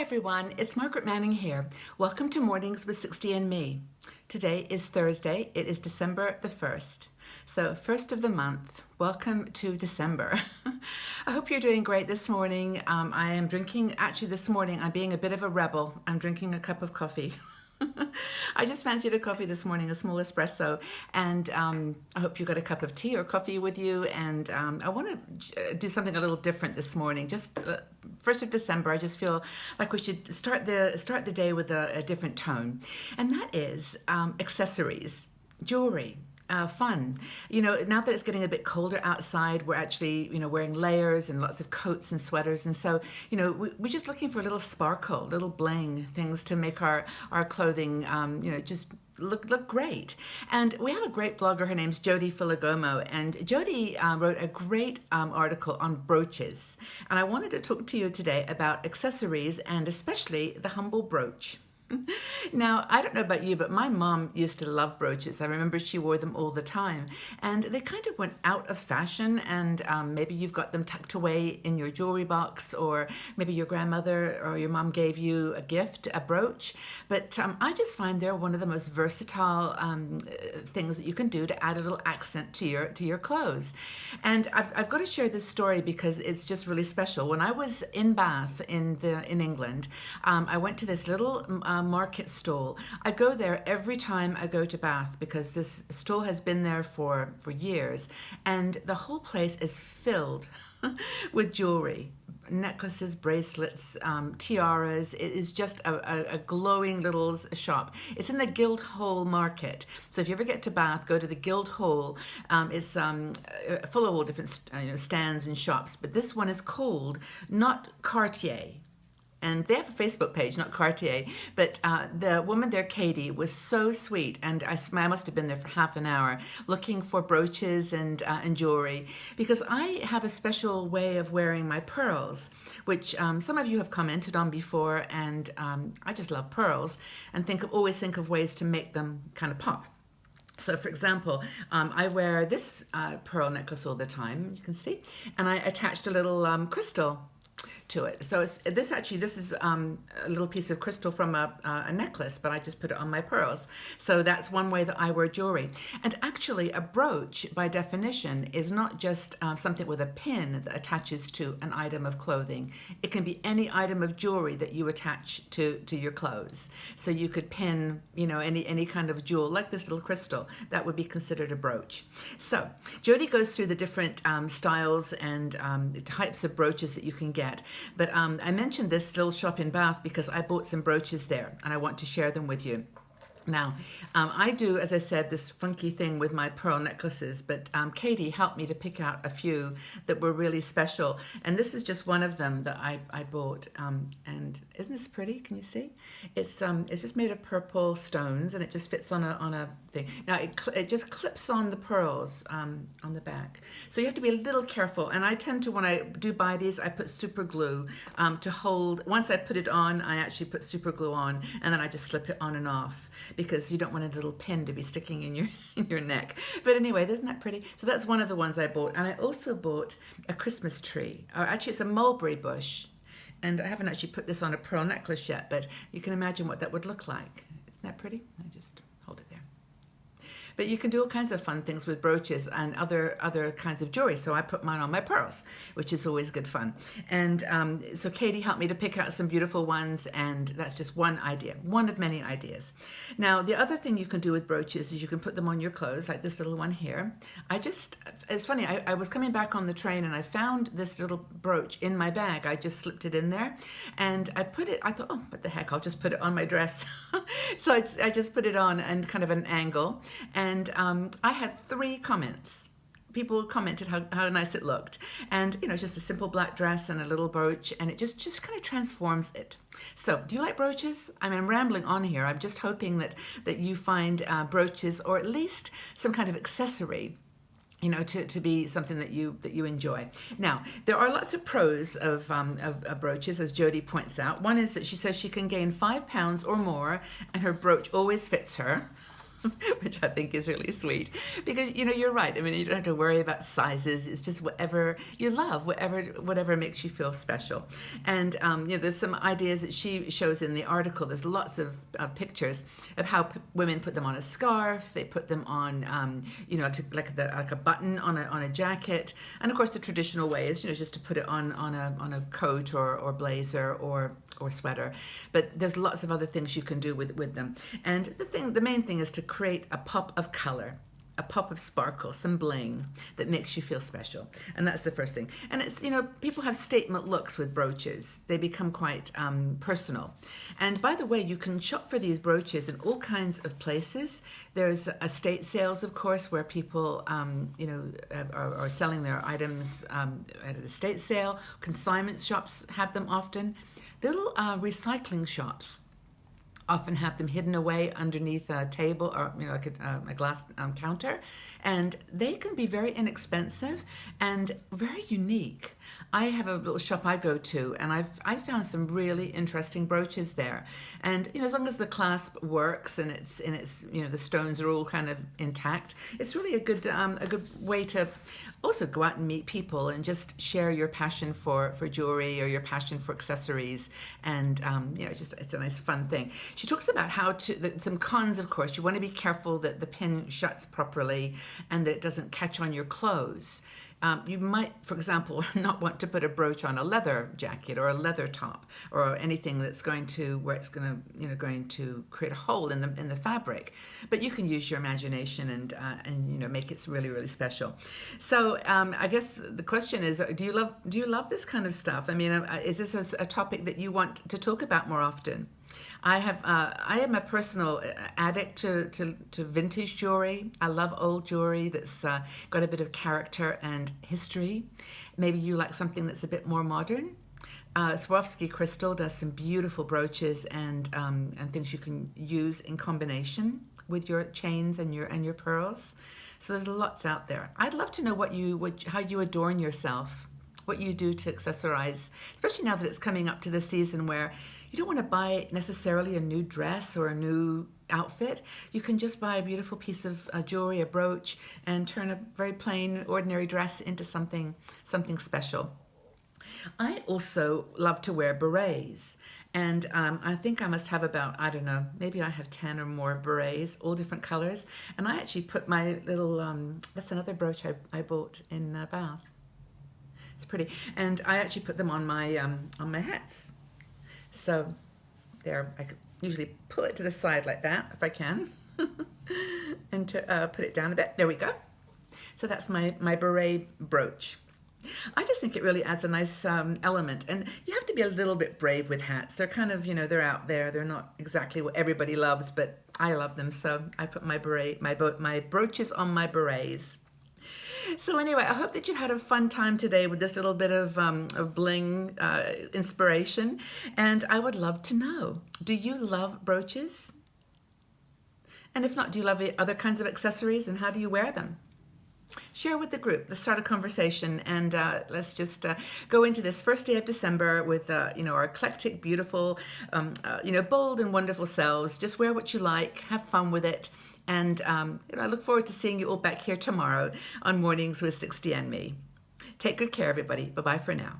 Hi everyone, it's Margaret Manning here. Welcome to Mornings with 60 and Me. Today is Thursday, it is December the 1st. So, first of the month, welcome to December. I hope you're doing great this morning. I am drinking, actually this morning, I'm being a bit of a rebel. I'm drinking a cup of coffee. I just fancied a coffee this morning, a small espresso, and I hope you got a cup of tea or coffee with you. And I want to do something a little different this morning. Just 1st of December, I just feel like we should start the day with a different tone, and that is accessories, jewelry. Fun. Now that it's getting a bit colder outside, we're actually, wearing layers and lots of coats and sweaters. And so, we're just looking for a little sparkle, little bling, things to make our clothing, just look great. And we have a great blogger. Her name's Jody Filigomo. And Jody wrote a great article on brooches. And I wanted to talk to you today about accessories and especially the humble brooch. Now, I don't know about you, but my mom used to love brooches. I remember she wore them all the time. And they kind of went out of fashion, and maybe you've got them tucked away in your jewelry box, or maybe your grandmother or your mom gave you a gift, a brooch. But I just find they're one of the most versatile things that you can do to add a little accent to your clothes. And I've got to share this story because it's just really special. When I was in Bath in England, I went to this little market stall. I go there every time I go to Bath because this stall has been there for years, and the whole place is filled with jewelry, necklaces, bracelets, tiaras. It is just a glowing little shop. It's in the Guildhall Market. So if you ever get to Bath, go to the Guildhall. It's full of all different stands and shops, but this one is called not Cartier. And they have a Facebook page, not Cartier, but the woman there, Katie, was so sweet. And I must have been there for half an hour looking for brooches and jewelry, because I have a special way of wearing my pearls, which some of you have commented on before. And I just love pearls and always think of ways to make them kind of pop. So, for example, I wear this pearl necklace all the time, you can see, and I attached a little crystal to it. So this is a little piece of crystal from a necklace, but I just put it on my pearls. So that's one way that I wear jewelry. And actually, a brooch, by definition, is not just something with a pin that attaches to an item of clothing. It can be any item of jewelry that you attach to your clothes. So you could pin, any kind of jewel, like this little crystal. That would be considered a brooch. So Jody goes through the different styles and types of brooches that you can get. But I mentioned this little shop in Bath because I bought some brooches there, and I want to share them with you. Now, I do, as I said, this funky thing with my pearl necklaces, but Katie helped me to pick out a few that were really special. And this is just one of them that I bought. And isn't this pretty? Can you see? It's just made of purple stones, and it just fits on a thing. Now, it just clips on the pearls on the back. So you have to be a little careful. And I tend to, when I do buy these, I put super glue to hold. Once I put it on, I actually put super glue on, and then I just slip it on and off, because you don't want a little pin to be sticking in your neck. But anyway, isn't that pretty? So that's one of the ones I bought. And I also bought a Christmas tree. Or actually, it's a mulberry bush. And I haven't actually put this on a pearl necklace yet, but you can imagine what that would look like. Isn't that pretty? I just hold it there. But you can do all kinds of fun things with brooches and other kinds of jewelry. So I put mine on my pearls, which is always good fun. And so Katie helped me to pick out some beautiful ones, and that's just one idea, one of many ideas. Now, the other thing you can do with brooches is you can put them on your clothes, like this little one here. It's funny, I was coming back on the train and I found this little brooch in my bag. I just slipped it in there and I thought, oh, what the heck, I'll just put it on my dress. So I just put it on and kind of an angle. And I had 3 comments. People commented how nice it looked. And, it's just a simple black dress and a little brooch, and it just kind of transforms it. So, do you like brooches? I mean, I'm rambling on here. I'm just hoping that you find brooches, or at least some kind of accessory, to be something that you enjoy. Now, there are lots of pros of brooches, as Jody points out. One is that she says she can gain 5 pounds or more, and her brooch always fits her. which I think is really sweet because you're right. I mean, you don't have to worry about sizes. It's just whatever you love, whatever makes you feel special. And there's some ideas that she shows in the article. There's lots of pictures of how women put them on a scarf. They put them on like a button on a jacket. And of course, the traditional way is just to put it on a coat or blazer or sweater. But there's lots of other things you can do with them. And the main thing is to create a pop of color, a pop of sparkle, some bling that makes you feel special. And that's the first thing. And it's, people have statement looks with brooches. They become quite personal. And by the way, you can shop for these brooches in all kinds of places. There's estate sales, of course, where people, are selling their items at an estate sale. Consignment shops have them often. Little recycling shops often have them hidden away underneath a table or like a glass counter, and they can be very inexpensive and very unique. I have a little shop I go to, and I found some really interesting brooches there. And as long as the clasp works and it's the stones are all kind of intact, it's really a good way to also go out and meet people and just share your passion for jewelry or your passion for accessories. And it's a nice fun thing. She talks about some cons, of course. You want to be careful that the pin shuts properly and that it doesn't catch on your clothes. You might, for example, not want to put a brooch on a leather jacket or a leather top or anything that's going to create a hole in the fabric. But you can use your imagination and make it really, really special. So I guess the question is, do you love this kind of stuff? I mean, is this a topic that you want to talk about more often? I am a personal addict to vintage jewelry. I love old jewelry that's got a bit of character and history. Maybe you like something that's a bit more modern. Swarovski crystal does some beautiful brooches and things you can use in combination with your chains and your pearls. So there's lots out there. I'd love to know how you adorn yourself, what you do to accessorize, especially now that it's coming up to the season where you don't want to buy necessarily a new dress or a new outfit. You can just buy a beautiful piece of jewelry, a brooch, and turn a very plain, ordinary dress into something special. I also love to wear berets. And I think I must have about, I don't know, maybe I have 10 or more berets, all different colors. And I actually put my little, that's another brooch I bought in Bath. It's pretty. And I actually put them on my hats. So there, I could usually pull it to the side like that if I can, and to put it down a bit. There we go. So that's my beret brooch. I just think it really adds a nice element, and you have to be a little bit brave with hats. They're kind of, they're out there. They're not exactly what everybody loves, but I love them. So I put my brooches on my berets. So anyway, I hope that you had a fun time today with this little bit of bling inspiration. And I would love to know, do you love brooches? And if not, do you love other kinds of accessories, and how do you wear them? Share with the group. Let's start a conversation, and let's just go into this first day of December with our eclectic, beautiful, bold and wonderful selves. Just wear what you like, have fun with it. And I look forward to seeing you all back here tomorrow on Mornings with 60 and Me. Take good care, everybody. Bye-bye for now.